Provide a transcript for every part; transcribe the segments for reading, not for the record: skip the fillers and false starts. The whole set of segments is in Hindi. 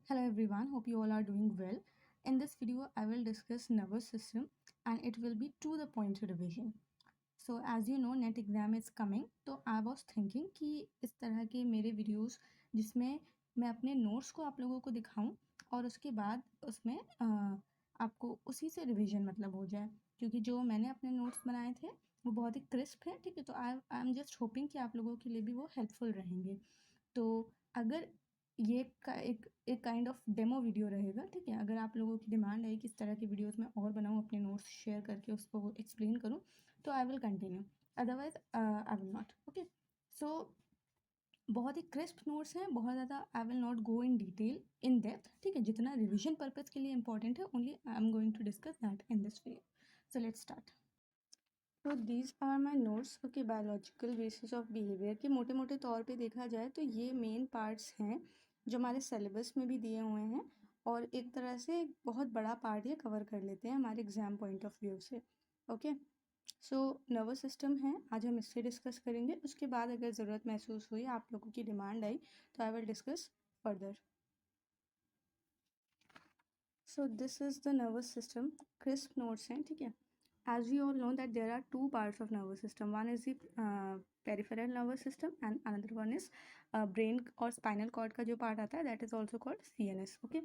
Hello everyone, hope you all are doing well. In this video, I will discuss nervous system and it will be to the point revision. So as you know, net exam is coming, तो आई वॉज थिंकिंग कि इस तरह के मेरे वीडियोस जिसमें मैं अपने नोट्स को आप लोगों को दिखाऊं और उसके बाद उसमें आपको उसी से रिवीजन मतलब हो जाए, क्योंकि जो मैंने अपने नोट्स बनाए थे वो बहुत ही क्रिस्प है। ठीक है, तो आई एम जस्ट होपिंग कि आप लोगों के लिए भी वो हेल्पफुल रहेंगे। तो अगर ये एक काइंड ऑफ डेमो वीडियो रहेगा, ठीक है, अगर आप लोगों की डिमांड है कि इस तरह की वीडियोस मैं और बनाऊँ, अपने नोट्स शेयर करके उसको एक्सप्लेन करूँ, तो I will continue, otherwise I will not. Okay, so बहुत ही क्रिस्प नोट्स हैं, बहुत ज़्यादा I will not go in detail in depth. ठीक है, जितना रिविजन पर्पज़ के लिए इंपॉर्टेंट है only I am going to discuss that in this video. So let's start. तो these are my notes. Okay, biological basis of behaviour के मोटे मोटे तौर पे देखा जाए तो ये मेन पार्ट्स हैं जो हमारे सिलेबस में भी दिए हुए हैं और एक तरह से एक बहुत बड़ा पार्ट ये कवर कर लेते हैं हमारे एग्जाम पॉइंट ऑफ व्यू से। ओके, सो नर्वस सिस्टम है, आज हम इससे डिस्कस करेंगे। उसके बाद अगर ज़रूरत महसूस हुई, आप लोगों की डिमांड आई, तो I will discuss further. So this is the nervous system, crisp notes हैं। ठीक है, as we all know that there are two parts of nervous system. One is the peripheral nervous system and another one is brain और spinal cord का जो part आता है that is also called CNS. Okay,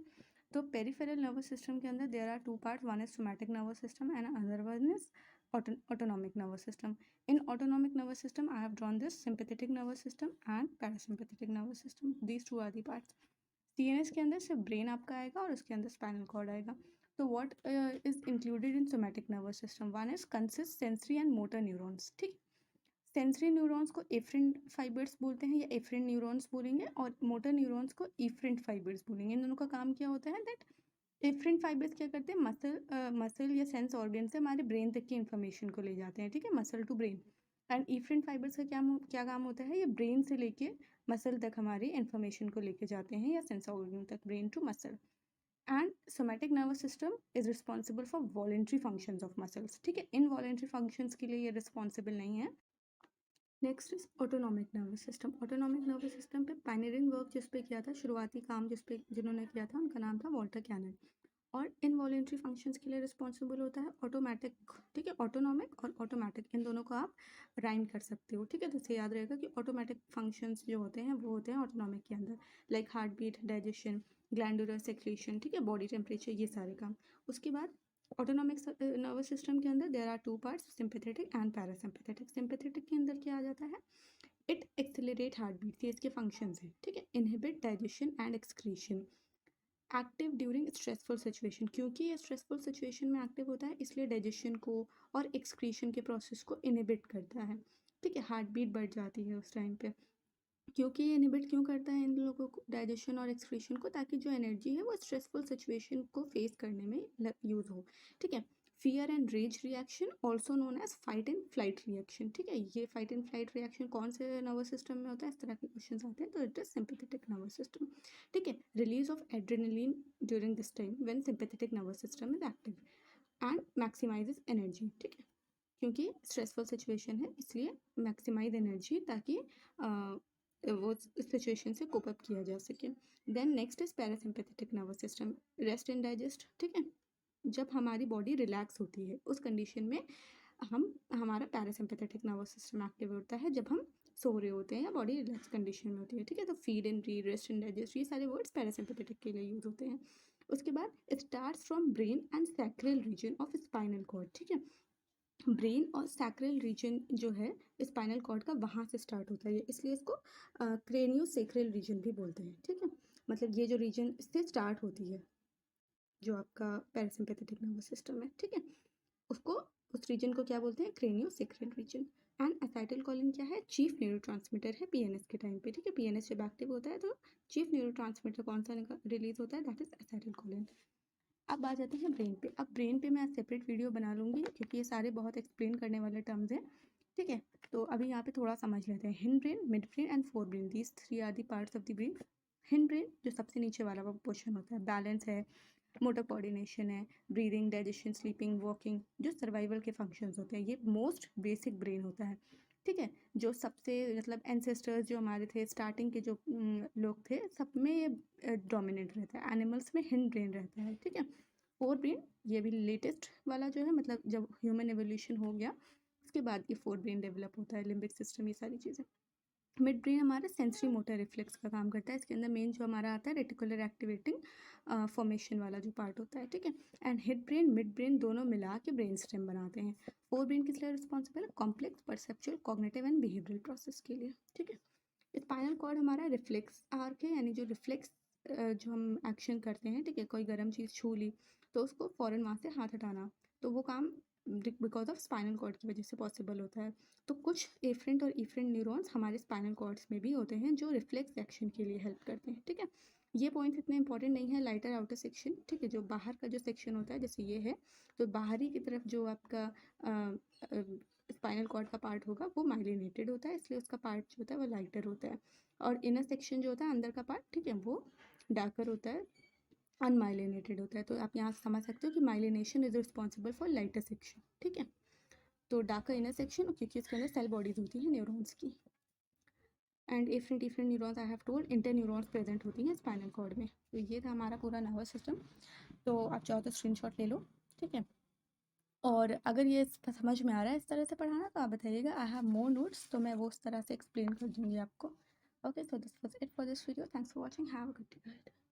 तो peripheral nervous system के अंदर there are two parts. One is somatic nervous system and another one is autonomic nervous system. In autonomic nervous system I have drawn this sympathetic nervous system and parasympathetic nervous system. These two are the parts. CNS के अंदर सिर्फ ब्रेन आपका आएगा और उसके अंदर स्पाइनल कॉर्ड आएगा। तो what is included in somatic nervous system? One is consist sensory and motor neurons. ठीक, सेंसरी न्यूरॉन्स को एफरेंट फाइबर्स बोलते हैं या एफरेंट न्यूरॉन्स बोलेंगे, और मोटर न्यूरॉन्स को इफरेंट फाइबर्स बोलेंगे। इन दोनों का काम क्या होता है दैट एफरेंट फाइबर्स क्या करते हैं, मसल या सेंस ऑर्गन से हमारे ब्रेन तक की इन्फॉर्मेशन को ले जाते हैं। ठीक है, muscle to brain. And efferent fibres का क्या काम होता है, ये ब्रेन से लेके मसल तक हमारी इन्फॉर्मेशन को लेके जाते हैं या सेंस ऑर्गन तक, brain to muscle. And somatic nervous system is responsible for voluntary functions of muscles. ठीक है, इनवॉलेंट्री फंक्शंस के लिए ये रिस्पॉन्सिबल नहीं है। Next is autonomic nervous system. Autonomic nervous system पे पायनियरिंग वर्क जिस पे किया था, शुरुआती काम जिन्होंने किया था, उनका नाम था वॉल्टर कैनन। और इनवॉलेंट्री फंक्शंस के लिए रिस्पॉन्सिबल होता है ऑटोमेटिक। ठीक है, ऑटोनॉमिक और ऑटोमेटिक इन दोनों को आप राइम कर सकते हो। ठीक है, तो इसे याद रहेगा कि ऑटोमेटिक फंक्शंस जो होते हैं वो होते हैं ऑटोनॉमिक के अंदर, like heart beat, digestion, glandular secretion, ठीक है, बॉडी टेम्परेचर, ये सारे काम। उसके बाद ऑटोनॉमिक नर्वस सिस्टम के अंदर there are two parts, sympathetic and parasympathetic. Sympathetic के अंदर क्या आ जाता है, इट एक्सेलरेट हार्ट बीट, ये इसके फंक्शंस हैं। ठीक है, inhibit digestion and excretion, active during stressful situation, क्योंकि ये स्ट्रेसफुल सिचुएशन में एक्टिव होता है इसलिए डाइजेशन को और एक्सक्रीशन के प्रोसेस को इनहिबिट करता है। ठीक है, हार्ट बीट बढ़ जाती है उस टाइम पे। क्योंकि ये इनहिबिट क्यों करता है इन लोगों को, डाइजेशन और एक्सक्रीशन को, ताकि जो एनर्जी है वो स्ट्रेसफुल सिचुएशन को फेस करने में यूज़ हो। ठीक है, fear and rage reaction also known as fight and flight reaction. ठीक है, ये फाइट एंड फ्लाइट रिएक्शन कौन से नर्वस सिस्टम में होता है, इस तरह के क्वेश्चन आते हैं, तो it is sympathetic nervous system. ठीक है, release of adrenaline during this time when sympathetic nervous system is active and maximizes energy. ठीक है, क्योंकि स्ट्रेसफुल सिचुएशन है इसलिए मैक्सिमाइज एनर्जी, ताकि वो सिचुएशन से कोप अप किया जा सके। Then next is parasympathetic nervous system, rest and digest. ठीक है, जब हमारी बॉडी रिलैक्स होती है उस कंडीशन में हमारा पैरासिम्पैथेटिक नर्वस सिस्टम एक्टिव होता है, जब हम सो रहे होते हैं या बॉडी रिलैक्स कंडीशन में होती है। ठीक है, तो feed and read, rest and digest, ये सारे वर्ड्स पैरासिम्पैथेटिक के लिए यूज होते हैं। उसके बाद it starts from brain and sacral region of spinal cord. ठीक है, ब्रेन और सैक्रल रीजन जो है स्पाइनल कॉर्ड का, वहाँ से स्टार्ट होता है, इसलिए इसको क्रेनियो सैक्रल रीजन भी बोलते हैं। ठीक है, मतलब ये जो रीजन से स्टार्ट होती है जो आपका पैरासिम्पैथेटिक नर्वस सिस्टम है, ठीक है, उसको, उस रीजन को क्या बोलते हैं, क्रेनियो सैक्रल रीजन। एंड एसाइटिलकोलिन क्या है, चीफ न्यूरोट्रांसमीटर है पीएनएस के टाइम पे। ठीक है, पीएनएस जब एक्टिव होता है तो चीफ न्यूरोट्रांसमीटर कौन सा रिलीज होता है, दैट इज एसाइटिलकोलिन। अब आ जाते हैं ब्रेन पे। अब ब्रेन पे मैं सेपरेट वीडियो बना लूँगी क्योंकि ये सारे बहुत एक्सप्लेन करने वाले टर्म्स हैं। ठीक है, तो अभी यहाँ पे थोड़ा समझ लेते हैं। Hind brain, mid brain and fore brain, these three are the parts of the brain. Hind brain जो सबसे नीचे वाला वो पोर्शन होता है, बैलेंस है, मोटर कोऑर्डिनेशन है, ब्रीदिंग, डाइजेशन, स्लीपिंग, वॉकिंग, जो सर्वाइवल के फंक्शंस होते हैं, ये मोस्ट बेसिक ब्रेन होता है। ठीक है। जो सबसे मतलब एंसेस्टर्स जो हमारे थे, स्टार्टिंग के जो लोग थे, सब में ये डोमिनेट रहता है। एनिमल्स में हिंड ब्रेन रहता है, ठीक है। फोर ब्रेन ये भी लेटेस्ट वाला जो है, मतलब जब ह्यूमन एवोल्यूशन हो गया उसके बाद ये फोर ब्रेन डेवलप होता है, लिम्बिक सिस्टम, ये सारी चीज़ें। मिड ब्रेन हमारा सेंसरी मोटर रिफ्लेक्स का काम करता है। इसके अंदर मेन जो हमारा आता है रेटिकुलर एक्टिवेटिंग फॉर्मेशन वाला जो पार्ट होता है, ठीक है। And head brain mid brain दोनों मिला के ब्रेन स्टेम बनाते हैं। फोर ब्रेन किस लिए रिस्पॉन्सिबल है? Complex perceptual cognitive and behavioural process के लिए, ठीक है। स्पाइनल कॉर्ड हमारा रिफ्लेक्स आर्क है, यानी जो रिफ्लेक्स जो हम एक्शन करते हैं, ठीक है, कोई गर्म चीज़ छू ली तो उसको फ़ौरन वहाँ से हाथ हटाना, तो वो काम बिकॉज ऑफ स्पाइनल कॉर्ड की वजह से पॉसिबल होता है। तो कुछ एफरेंट और इफरेंट न्यूरॉन्स हमारे स्पाइनल कॉर्ड्स में भी होते हैं जो रिफ्लेक्स एक्शन के लिए हेल्प करते हैं, ठीक है। ये पॉइंट्स इतने इंपॉर्टेंट नहीं है, लाइटर आउटर सेक्शन, ठीक है। जो बाहर का जो सेक्शन होता है जैसे ये है, तो बाहरी की तरफ जो आपका स्पाइनल कॉर्ड का पार्ट होगा वो माइलिनेटेड होता है, इसलिए उसका पार्ट जो होता है वो लाइटर होता है। और इनर सेक्शन जो होता है अंदर का पार्ट, ठीक है, वो डार्कर होता है, अनमाइलिनेटेड होता है। तो आप यहाँ समझ सकते हो कि myelination is responsible for lighter section, ठीक है। तो डार्कर इनर सेक्शन, क्योंकि इसके अंदर सेल बॉडीज होती हैं न्यूरॉन्स की। And different neurons I have told, inter neurons present होती हैं स्पाइनल कॉर्ड में। तो ये था हमारा पूरा नर्वस सिस्टम। तो आप चाहो तो स्क्रीनशॉट ले लो, ठीक है। और अगर ये समझ में आ रहा है इस तरह से पढ़ाना तो आप बताइएगा, आई हैव मोर नोट्स, तो मैं वो उस तरह से एक्सप्लेन कर दूँगी आपको। Okay, so this was it for this video, thanks for watching, have a good day.